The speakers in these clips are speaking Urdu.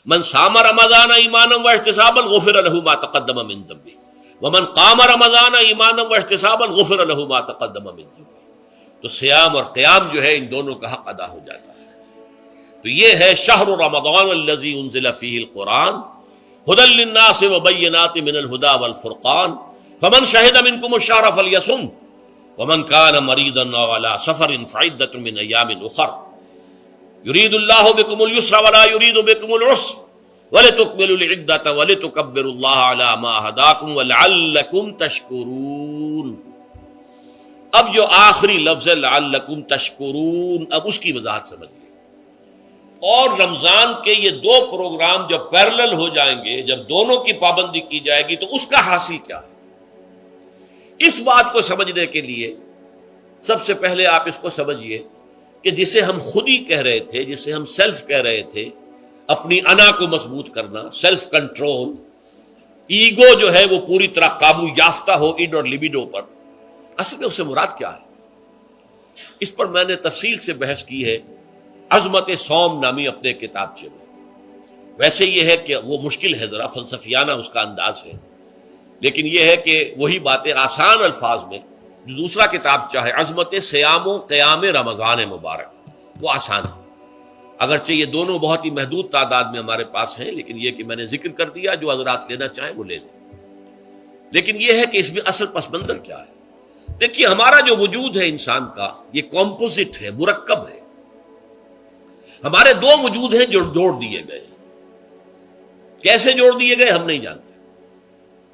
من صام رمضان ایمانا واحتسابا غفر له ما تقدم من ذنبه ومن قام رمضان ایمانا واحتسابا غفر له ما تقدم من ذنبه. تو سیام اور قیام جو ہے ان دونوں کا حق ادا ہو جاتا ہے. تو یہ ہے شہر رمضان الذی انزل فیہ القرآن ہدی للناس وبینات من الہدی والفرقان فمن شہد منکم الشہر فلیصم ومن کان مریضا او علی سفر فعدۃ من ایام اخر یرید اللہ بکم اليسر ولا یرید بکم العسر وَلِتُكْمِلُوا الْعِدَّةَ وَلِتُكَبِّرُوا اللَّهَ عَلَى مَا هَدَاكُمْ وَلَعَلَّكُمْ تَشْكُرُونَ. اب جو آخری لفظ ہے لعلکم تشکرون، اب اس کی وضاحت سمجھیے. اور رمضان کے یہ دو پروگرام جب پیرلل ہو جائیں گے، جب دونوں کی پابندی کی جائے گی تو اس کا حاصل کیا ہے؟ اس بات کو سمجھنے کے لیے سب سے پہلے آپ اس کو سمجھیے کہ جسے ہم خود ہی کہہ رہے تھے، جسے ہم سیلف کہہ رہے تھے، اپنی انا کو مضبوط کرنا، سیلف کنٹرول، ایگو جو ہے وہ پوری طرح قابو یافتہ ہو اڈ اور لیبیڈو پر، اصل میں اس سے مراد کیا ہے؟ اس پر میں نے تفصیل سے بحث کی ہے عظمت صوم نامی اپنے کتابچے میں. ویسے یہ ہے کہ وہ مشکل ہے، ذرا فلسفیانہ اس کا انداز ہے، لیکن یہ ہے کہ وہی باتیں آسان الفاظ میں جو دوسرا کتابچہ ہے عظمت سیام و قیام رمضان مبارک، وہ آسان ہے. اگرچہ یہ دونوں بہت ہی محدود تعداد میں ہمارے پاس ہیں، لیکن یہ کہ میں نے ذکر کر دیا، جو حضرات لینا چاہیں وہ لے لیں. لیکن یہ ہے کہ اس میں اصل پس منظر کیا ہے. دیکھیے ہمارا جو وجود ہے انسان کا، یہ کمپوزٹ ہے، مرکب ہے. ہمارے دو وجود ہیں جو جوڑ دیے گئے. کیسے جوڑ دیے گئے ہم نہیں جانتے،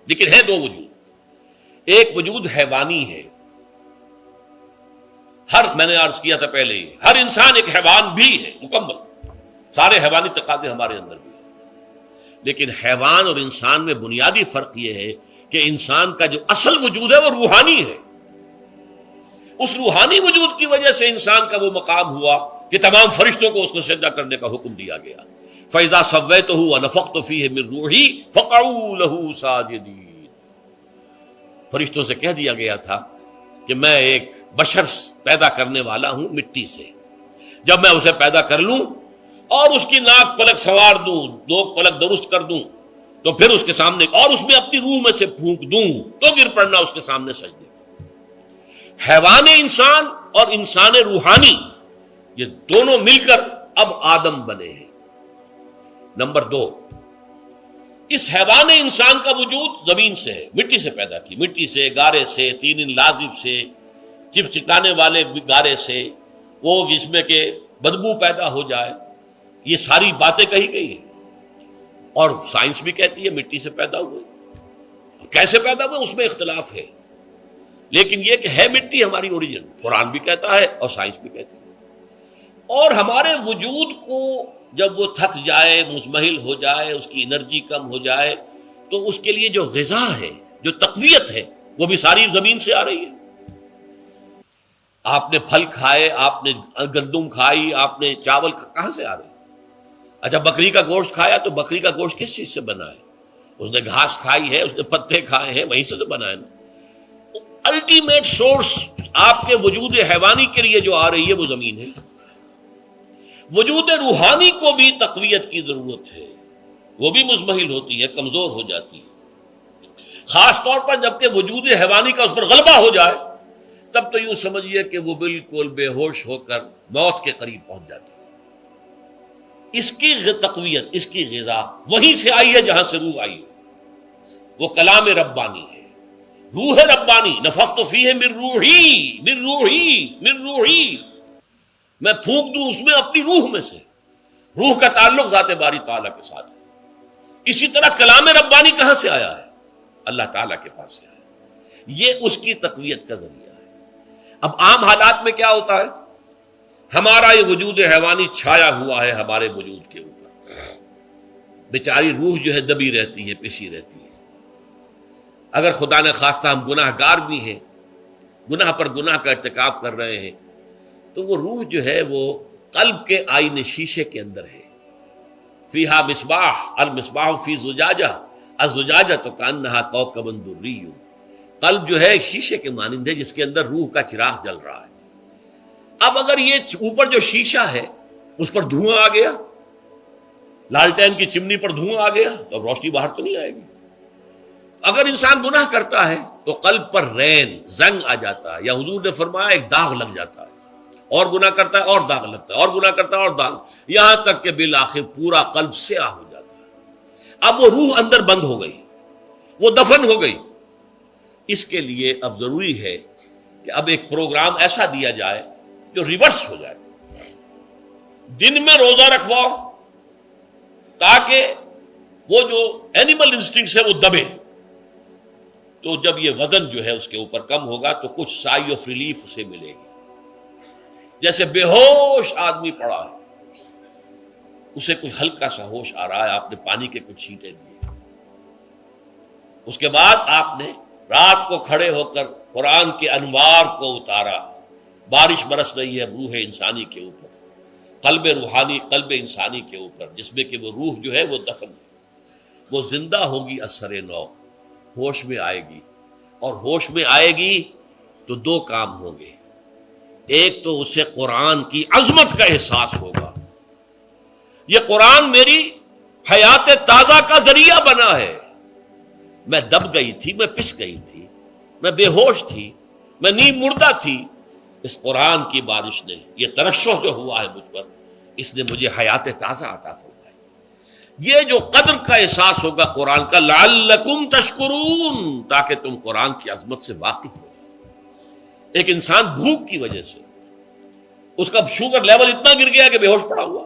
لیکن ہے دو وجود. ایک وجود حیوانی ہے، میں نے عرض کیا تھا پہلے ہی، ہر انسان ایک حیوان بھی ہے مکمل، سارے حیوانی تقاضے ہمارے اندر بھی ہیں. لیکن حیوان اور انسان میں بنیادی فرق یہ ہے کہ انسان کا جو اصل وجود ہے وہ روحانی ہے. اس روحانی وجود کی وجہ سے انسان کا وہ مقام ہوا کہ تمام فرشتوں کو اس کو سجدہ کرنے کا حکم دیا گیا. فَإِذَا سَوَّيْتُهُ وَنَفَخْتُ فِيهِ مِن رُوحِي فَقَعُوا لَهُ سَاجِدِينَ. فرشتوں سے کہہ دیا گیا تھا کہ میں ایک بشر پیدا کرنے والا ہوں مٹی سے. جب میں اسے پیدا کر لوں اور اس کی ناک پلک سنوار دوں، دو پلک درست کر دوں، تو پھر اس کے سامنے اور اس میں اپنی روح میں سے پھونک دوں تو گر پڑنا اس کے سامنے سجدے. حیوان انسان اور انسان روحانی یہ دونوں مل کر اب آدم بنے ہیں. نمبر دو، اس حیوان انسان کا وجود زمین سے ہے، مٹی سے پیدا کی، مٹی سے، گارے سے، طین لازب سے، چپچکانے والے گارے سے، وہ جس میں کہ بدبو پیدا ہو جائے، یہ ساری باتیں کہی گئی ہیں. اور سائنس بھی کہتی ہے مٹی سے پیدا ہوئے. کیسے پیدا ہوئے اس میں اختلاف ہے، لیکن یہ کہ ہے مٹی ہماری اوریجن، قرآن بھی کہتا ہے اور سائنس بھی کہتی ہے. اور ہمارے وجود کو جب وہ تھک جائے، مزمحل ہو جائے، اس کی انرجی کم ہو جائے، تو اس کے لیے جو غذا ہے، جو تقویت ہے، وہ بھی ساری زمین سے آ رہی ہے. آپ نے پھل کھائے، آپ نے گندم کھائی، آپ نے چاول کہاں سے آ رہے؟ اچھا بکری کا گوشت کھایا تو بکری کا گوشت کس چیز سے بنا ہے؟ اس نے گھاس کھائی ہے، اس نے پتے کھائے ہیں، وہیں سے تو بنا ہے نا. الٹیمیٹ سورس آپ کے وجود حیوانی کے لیے جو آ رہی ہے وہ زمین ہے. وجود روحانی کو بھی تقویت کی ضرورت ہے، وہ بھی مزمحل ہوتی ہے، کمزور ہو جاتی ہے. خاص طور پر جبکہ وجود حیوانی کا اس پر غلبہ ہو جائے تب تو یوں سمجھیے کہ وہ بالکل بے ہوش ہو کر موت کے قریب پہنچ جاتی ہے. اس کی تقویت، اس کی غذا وہیں سے آئی ہے جہاں سے روح آئی ہے. وہ کلام ربانی ہے، روح ربانی. نفخت فیہ من روحی، من روحی، من روحی، میں پھونک دوں اس میں اپنی روح میں سے. روح کا تعلق ذات باری تعالیٰ کے ساتھ ہے. اسی طرح کلام ربانی کہاں سے آیا ہے؟ اللہ تعالیٰ کے پاس سے آیا. یہ اس کی تقویت کا ذریعہ ہے. اب عام حالات میں کیا ہوتا ہے؟ ہمارا یہ وجود حیوانی چھایا ہوا ہے ہمارے وجود کے اوپر، بیچاری روح جو ہے دبی رہتی ہے، پسی رہتی ہے. اگر خدا نے خواستہ ہم گناہ گار بھی ہیں، گناہ پر گناہ کا ارتکاب کر رہے ہیں، تو وہ روح جو ہے وہ قلب کے آئینے شیشے کے اندر ہے. فیہا مصباح، المصباح فی زجاجہ، الزجاجہ تو کانہا کوکب دری. قلب جو ہے ایک شیشے کے مانند ہے جس کے اندر روح کا چراغ جل رہا ہے. اب اگر یہ اوپر جو شیشہ ہے اس پر دھواں آ گیا لالٹین کی چمنی پر دھواں آ گیا تو اب روشنی باہر تو نہیں آئے گی۔ اگر انسان گناہ کرتا ہے تو قلب پر رین زنگ آ جاتا ہے، یا حضور نے فرمایا ایک داغ لگ جاتا ہے، اور گناہ کرتا ہے اور داغ لگتا ہے، اور گناہ کرتا ہے اور داغ، یہاں تک کہ بالآخر پورا قلب سیاہ ہو جاتا ہے۔ اب وہ روح اندر بند ہو گئی، وہ دفن ہو گئی۔ اس کے لیے اب ضروری ہے کہ اب ایک پروگرام ایسا دیا جائے جو ریورس ہو جائے۔ دن میں روزہ رکھواؤ تاکہ وہ جو اینیمل انسٹنکٹس ہے وہ دبے، تو جب یہ وزن جو ہے اس کے اوپر کم ہوگا تو کچھ سائی آف ریلیف اسے ملے گی۔ جیسے بے ہوش آدمی پڑا ہے، اسے کوئی ہلکا سا ہوش آ رہا ہے، آپ نے پانی کے کچھ چھینٹے دیے، اس کے بعد آپ نے رات کو کھڑے ہو کر قرآن کے انوار کو اتارا، بارش برس رہی ہے روح انسانی کے اوپر، قلب روحانی، قلب انسانی کے اوپر، جس میں کہ وہ روح جو ہے وہ دفن ہے، وہ زندہ ہوگی اثر نو، ہوش میں آئے گی، اور ہوش میں آئے گی تو دو کام ہوں گے۔ ایک تو اسے قرآن کی عظمت کا احساس ہوگا، یہ قرآن میری حیات تازہ کا ذریعہ بنا ہے، میں دب گئی تھی، میں پس گئی تھی، میں بے ہوش تھی، میں نیم مردہ تھی، اس قرآن کی بارش نے، یہ ترشح جو ہوا ہے مجھ پر، اس نے مجھے حیات تازہ عطا فرمائی۔ یہ جو قدر کا احساس ہوگا قرآن کا، لعلکم تشکرون، تاکہ تم قرآن کی عظمت سے واقف ہو۔ ایک انسان بھوک کی وجہ سے اس کا شوگر لیول اتنا گر گیا کہ بے ہوش پڑا ہوا،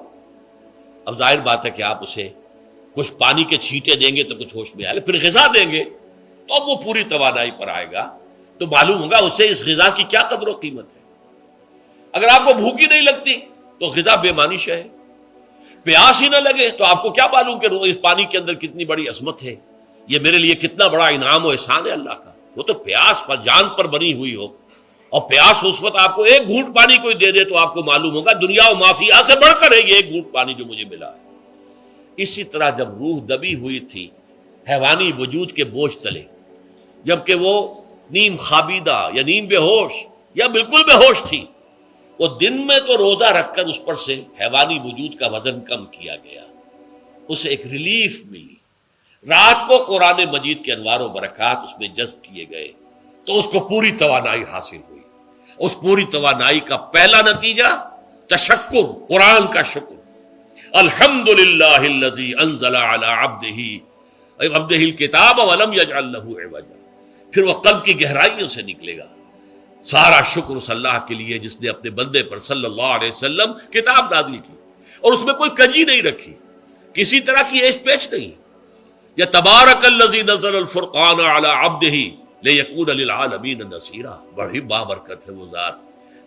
اب ظاہر بات ہے کہ آپ اسے کچھ پانی کے چھینٹے دیں گے تو کچھ ہوش میں آئے گا، پھر غذا دیں گے تو اب وہ پوری توانائی پر آئے گا، تو معلوم ہوگا اسے اس غذا کی کیا قدر و قیمت ہے۔ اگر آپ کو بھوک ہی نہیں لگتی تو غذا بے معنی شے ہے، پیاس ہی نہ لگے تو آپ کو کیا معلوم کہ اس پانی کے اندر کتنی بڑی عظمت ہے، یہ میرے لیے کتنا بڑا انعام و احسان ہے اللہ کا۔ وہ تو پیاس پر، جان پر بنی ہوئی ہو، اور پیاس اس وقت آپ کو ایک گھونٹ پانی کوئی دے دے تو آپ کو معلوم ہوگا دنیا و مافیا سے بڑھ کر ہے یہ ایک گھونٹ پانی جو مجھے ملا ہے۔ اسی طرح جب روح دبی ہوئی تھی حیوانی وجود کے بوجھ تلے، جبکہ وہ نیم خابیدہ یا نیم بے ہوش یا بالکل بے ہوش تھی، وہ دن میں تو روزہ رکھ کر اس پر سے حیوانی وجود کا وزن کم کیا گیا، اسے ایک ریلیف ملی۔ رات کو قرآن مجید کے انوار و برکات اس میں جذب کیے گئے تو اس کو پوری توانائی حاصل ہوئی۔ اس پوری توانائی کا پہلا نتیجہ تشکر، قرآن کا شکر، الحمدللہ الذی انزل علی عبدہ الکتاب ولم یجعل لہ عوجا۔ پھر وہ قلب کی گہرائیوں سے نکلے گا، سارا شکر اس اللہ کے لیے جس نے اپنے بندے پر صلی اللہ علیہ وسلم کتاب نازل کی، اور اس میں کوئی کجی نہیں رکھی، کسی طرح کی ایش پیش نہیں۔ یا تبارک الذی نزل الفرقان علی عبدہ لیکون للعالمین نصیرا، بڑی بابرکت ہے وہ ذات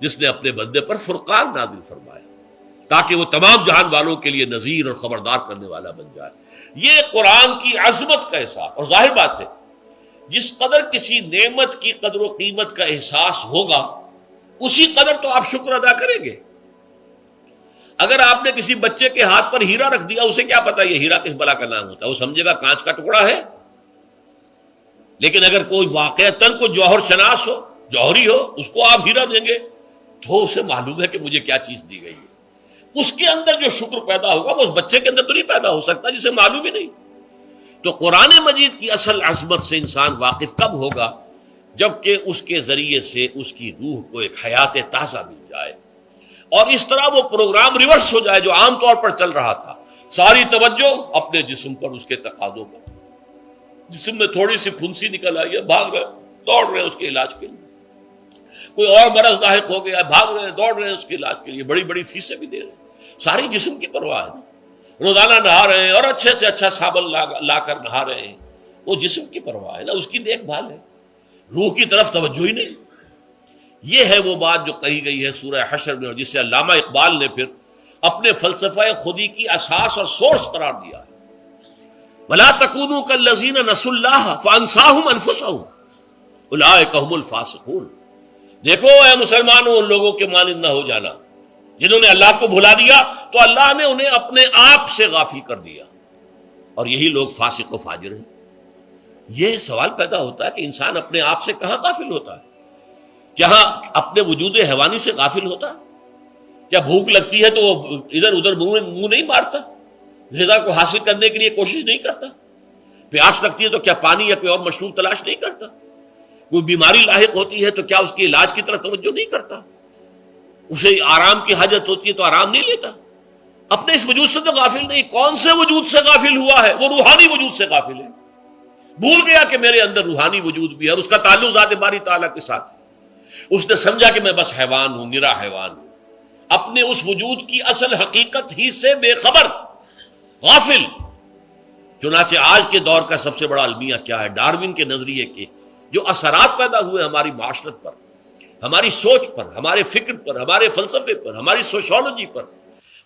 جس نے اپنے بندے پر فرقان نازل فرمایا تاکہ وہ تمام جہان والوں کے لیے نذیر اور خبردار کرنے والا بن جائے۔ یہ قرآن کی عظمت کا احساس، اور ظاہر بات ہے جس قدر کسی نعمت کی قدر و قیمت کا احساس ہوگا اسی قدر تو آپ شکر ادا کریں گے۔ اگر آپ نے کسی بچے کے ہاتھ پر ہیرا رکھ دیا، اسے کیا پتا یہ ہیرا کس بلا کا نام ہوتا ہے، وہ سمجھے گا کانچ کا ٹکڑا ہے۔ لیکن اگر کوئی واقعتاً کو جوہر شناس ہو، جوہری ہو، اس کو آپ ہیرا دیں گے تو اسے معلوم ہے کہ مجھے کیا چیز دی گئی ہے، اس کے اندر جو شکر پیدا ہوگا وہ اس بچے کے اندر تو نہیں پیدا ہو سکتا جسے معلوم ہی نہیں۔ تو قرآن مجید کی اصل عظمت سے انسان واقف کب ہوگا؟ جبکہ اس کے ذریعے سے اس کی روح کو ایک حیات تازہ مل جائے، اور اس طرح وہ پروگرام ریورس ہو جائے جو عام طور پر چل رہا تھا، ساری توجہ اپنے جسم پر، اس کے تقاضوں پر۔ جسم میں تھوڑی سی پھنسی نکل آئی ہے، بھاگ رہے، دوڑ رہے ہیں اس کے علاج کے لیے۔ کوئی اور مرض لاحق ہو گیا ہے، بھاگ رہے ہیں، دوڑ رہے ہیں اس کے علاج کے لیے، بڑی بڑی فیسیں بھی دے رہے ہیں۔ ساری جسم کی پرواہ ہے، روزانہ نہا رہے ہیں اور اچھے سے اچھا صابن لا کر نہا رہے ہیں، وہ جسم کی پرواہ ہے نا، اس کی دیکھ بھال ہے، روح کی طرف توجہ ہی نہیں۔ یہ ہے وہ بات جو کہی گئی ہے سورہ حشر میں، اور جسے علامہ اقبال نے پھر اپنے فلسفہ خودی کی اساس اور سورس قرار دیا ہے۔ وَلَا تَكُونُوا كَالَّذِينَ نَسُوا اللَّهَ فَأَنسَاهُمْ أَنفُسَهُمْ أُولَٰئِكَ هُمُ الْفَاسِقُونَ۔ دیکھو اے مسلمانوں، ان لوگوں کے مانند نہ ہو جانا جنہوں نے اللہ کو بھلا دیا تو اللہ نے انہیں اپنے آپ سے غافل کر دیا، اور یہی لوگ فاسق و فاجر ہیں۔ یہ سوال پیدا ہوتا ہے کہ انسان اپنے آپ سے کہاں غافل ہوتا ہے؟ کیا اپنے وجود حیوانی سے غافل ہوتا ہے؟ کیا بھوک لگتی ہے تو وہ ادھر ادھر منہ نہیں مارتا؟ غذا کو حاصل کرنے کے لیے کوشش نہیں کرتا؟ پیاس لگتی ہے تو کیا پانی یا کوئی اور مشروب تلاش نہیں کرتا؟ کوئی بیماری لاحق ہوتی ہے تو کیا اس کے علاج کی طرف توجہ نہیں کرتا؟ اسے آرام کی حاجت ہوتی ہے تو آرام نہیں لیتا؟ اپنے اس وجود سے تو غافل نہیں. کون سے وجود سے غافل ہوا ہے؟ وہ روحانی وجود سے غافل ہے. بھول گیا کہ میرے اندر روحانی وجود بھی ہے اور اس کا تعلق ذات باری تعالیٰ کے ساتھ ہے. اس نے سمجھا کہ میں بس حیوان ہوں، نرا حیوان ہوں، اپنے اس وجود کی اصل حقیقت ہی سے بے خبر، غافل. چنانچہ آج کے دور کا سب سے بڑا المیہ کیا ہے؟ ڈارون کے نظریے کے جو اثرات پیدا ہوئے ہماری معاشرت پر، ہماری سوچ پر، ہمارے فکر پر، ہمارے فلسفے پر، ہماری سوشولوجی پر،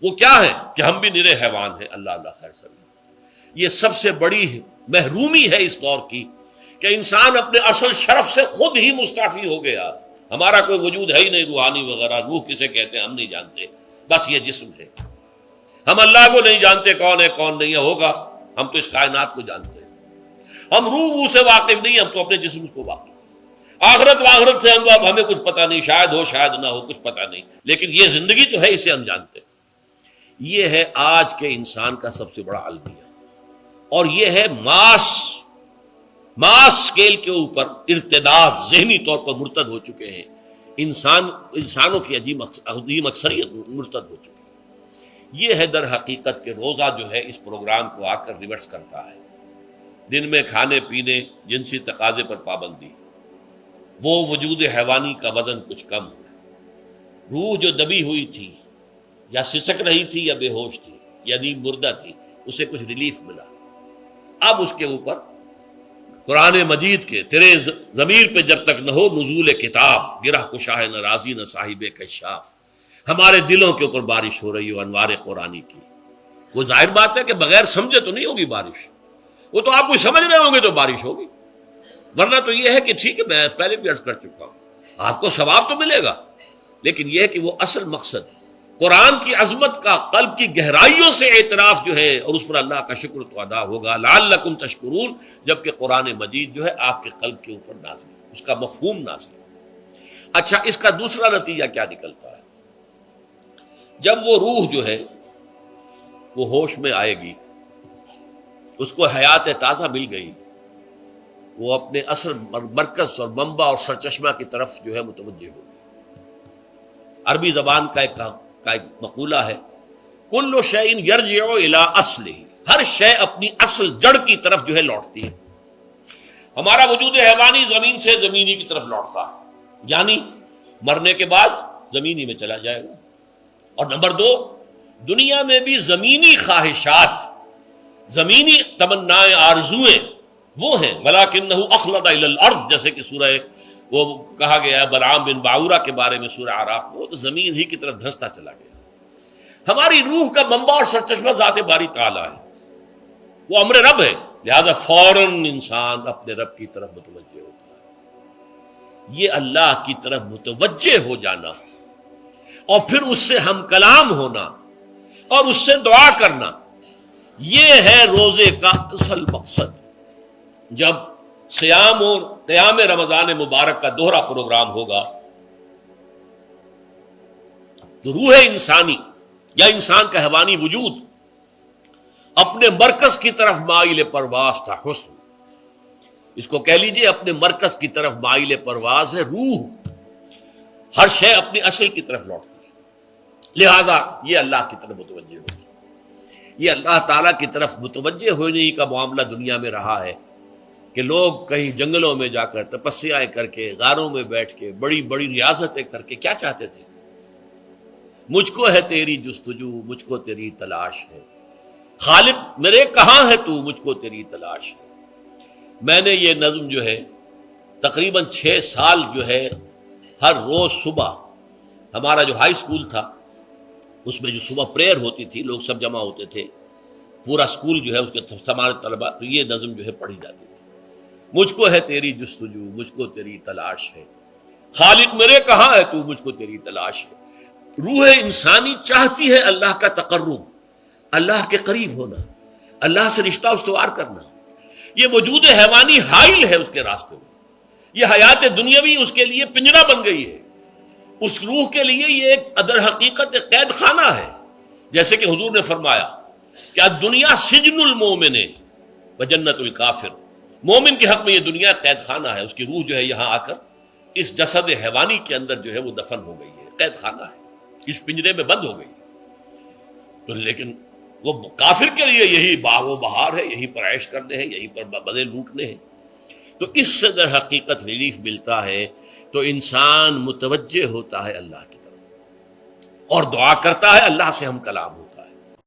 وہ کیا ہے کہ ہم بھی نرے حیوان ہیں. اللہ اللہ خیر سلام. یہ سب سے بڑی محرومی ہے اس دور کی کہ انسان اپنے اصل شرف سے خود ہی مستعفی ہو گیا. ہمارا کوئی وجود ہے ہی نہیں، روحانی وغیرہ. روح کسے کہتے ہیں ہم نہیں جانتے، بس یہ جسم ہے. ہم اللہ کو نہیں جانتے کون ہے کون نہیں ہے. ہوگا ہم تو اس کائنات کو جانتے ہیں. ہم روح سے واقف نہیں، ہم تو اپنے جسم کو واقف. آخرت سے ہم ہمیں کچھ پتہ نہیں، شاید ہو شاید نہ ہو، کچھ پتہ نہیں، لیکن یہ زندگی تو ہے، اسے ہم جانتے ہیں. یہ ہے آج کے انسان کا سب سے بڑا المیہ. اور یہ ہے ماس اسکیل کے اوپر ارتداد، ذہنی طور پر مرتد ہو چکے ہیں. انسانوں کی عظیم اکثریت مرتد ہو چکی ہے. یہ ہے در حقیقت کہ روزہ جو ہے اس پروگرام کو آ کر ریورس کرتا ہے. دن میں کھانے پینے، جنسی تقاضے پر پابندی، وہ وجود حیوانی کا وزن کچھ کم ہے. روح جو دبی ہوئی تھی، یا سسک رہی تھی، یا بے ہوش تھی، یا نیند مردہ تھی، اسے کچھ ریلیف ملا. اب اس کے اوپر قرآن مجید کے تیرے ضمیر پہ جب تک نہ ہو نزول کتاب، گرہ کشاہ نہ راضی نہ صاحب کشاف، ہمارے دلوں کے اوپر بارش ہو رہی ہو انوار قرآنی کی. وہ ظاہر بات ہے کہ بغیر سمجھے تو نہیں ہوگی بارش. وہ تو آپ کچھ سمجھ رہے ہوں گے تو بارش ہوگی، ورنہ تو یہ ہے کہ ٹھیک ہے، میں پہلے بھی عرض کر چکا ہوں، آپ کو ثواب تو ملے گا، لیکن یہ ہے کہ وہ اصل مقصد قرآن کی عظمت کا قلب کی گہرائیوں سے اعتراف جو ہے، اور اس پر اللہ کا شکر تو ادا ہوگا. لعلکم تشکرون، جبکہ قرآن مجید جو ہے آپ کے قلب کے اوپر نازل، اس کا مفہوم نازل. اچھا، اس کا دوسرا نتیجہ کیا نکلتا ہے؟ جب وہ روح جو ہے وہ ہوش میں آئے گی، اس کو حیات تازہ مل گئی، وہ اپنے اصل مرکز اور منبع اور سرچشمہ کی طرف جو ہے متوجہ ہوگی. عربی زبان کا ایک مقولہ ہے، کل شیء یرجع الی اصلہ، ہر شے اپنی اصل جڑ کی طرف جو ہے لوٹتی ہے. ہمارا وجود حیوانی زمین سے زمینی کی طرف لوٹتا ہے، یعنی مرنے کے بعد زمینی میں چلا جائے گا. اور نمبر دو، دنیا میں بھی زمینی خواہشات، زمینی تمنائیں، آرزویں وہ ہیں. ولکنہ اخلد الی الارض، جیسے کہ سورہ وہ کہا گیا ہے بلعام بن باعورہ کے بارے میں سورہ اعراف میں، وہ تو زمین ہی کی طرف دھنستا چلا گیا. ہماری روح کا منبع اور سرچشمہ ذات باری تعالیٰ ہے، وہ امر رب ہے، لہذا فوراً انسان اپنے رب کی طرف متوجہ ہوتا ہے. یہ اللہ کی طرف متوجہ ہو جانا اور پھر اس سے ہم کلام ہونا اور اس سے دعا کرنا، یہ ہے روزے کا اصل مقصد. جب سیام اور قیام رمضان مبارک کا دوہرا پروگرام ہوگا تو روح انسانی یا انسان کا حیوانی وجود اپنے مرکز کی طرف مائل پرواز تھا. حسن، اس کو کہہ لیجئے اپنے مرکز کی طرف مائل پرواز ہے. روح ہر شے اپنی اصل کی طرف لوٹتی ہے، لہذا یہ اللہ کی طرف متوجہ ہوگی. یہ اللہ تعالیٰ کی طرف متوجہ ہونے کا معاملہ دنیا میں رہا ہے کہ لوگ کہیں جنگلوں میں جا کر تپسیائیں کر کے، غاروں میں بیٹھ کے، بڑی بڑی ریاضتیں کر کے کیا چاہتے تھے؟ مجھ کو ہے تیری جستجو، مجھ کو تیری تلاش ہے. خالق میرے کہاں ہے تو، مجھ کو تیری تلاش ہے. میں نے یہ نظم جو ہے تقریباً 6 سال جو ہے ہر روز صبح، ہمارا جو ہائی اسکول تھا اس میں جو صبح پریئر ہوتی تھی، لوگ سب جمع ہوتے تھے، پورا اسکول جو ہے اس کے سماج طلبا، تو یہ نظم جو ہے پڑھی جاتی تھی. مجھ کو ہے تیری جستجو، مجھ کو تیری تلاش ہے. خالق میرے کہاں ہے تو، مجھ کو تیری تلاش ہے. روح انسانی چاہتی ہے اللہ کا تقرب، اللہ کے قریب ہونا، اللہ سے رشتہ استوار کرنا. یہ وجود حیوانی حائل ہے اس کے راستے میں. یہ حیات دنیاوی اس کے لیے پنجرا بن گئی ہے. اس روح کے لیے یہ ایک در حقیقت ایک قید خانہ ہے. جیسے کہ حضور نے فرمایا کہ دنیا سجن المومن و جنت الکافر، مومن کے حق میں یہ دنیا قید خانہ ہے، اس کی روح جو ہے یہاں آ کر اس جسد حیوانی کے اندر جو ہے وہ دفن ہو گئی ہے، قید خانہ ہے، اس پنجرے میں بند ہو گئی۔ تو لیکن وہ کافر کے لیے یہی باغ و بہار ہے، یہیں پر عیش کرنے ہیں، یہیں پر مزے لوٹنے ہیں۔ تو اس سے در حقیقت ریلیف ملتا ہے تو انسان متوجہ ہوتا ہے اللہ کی طرف اور دعا کرتا ہے اللہ سے ہم کلام ہو۔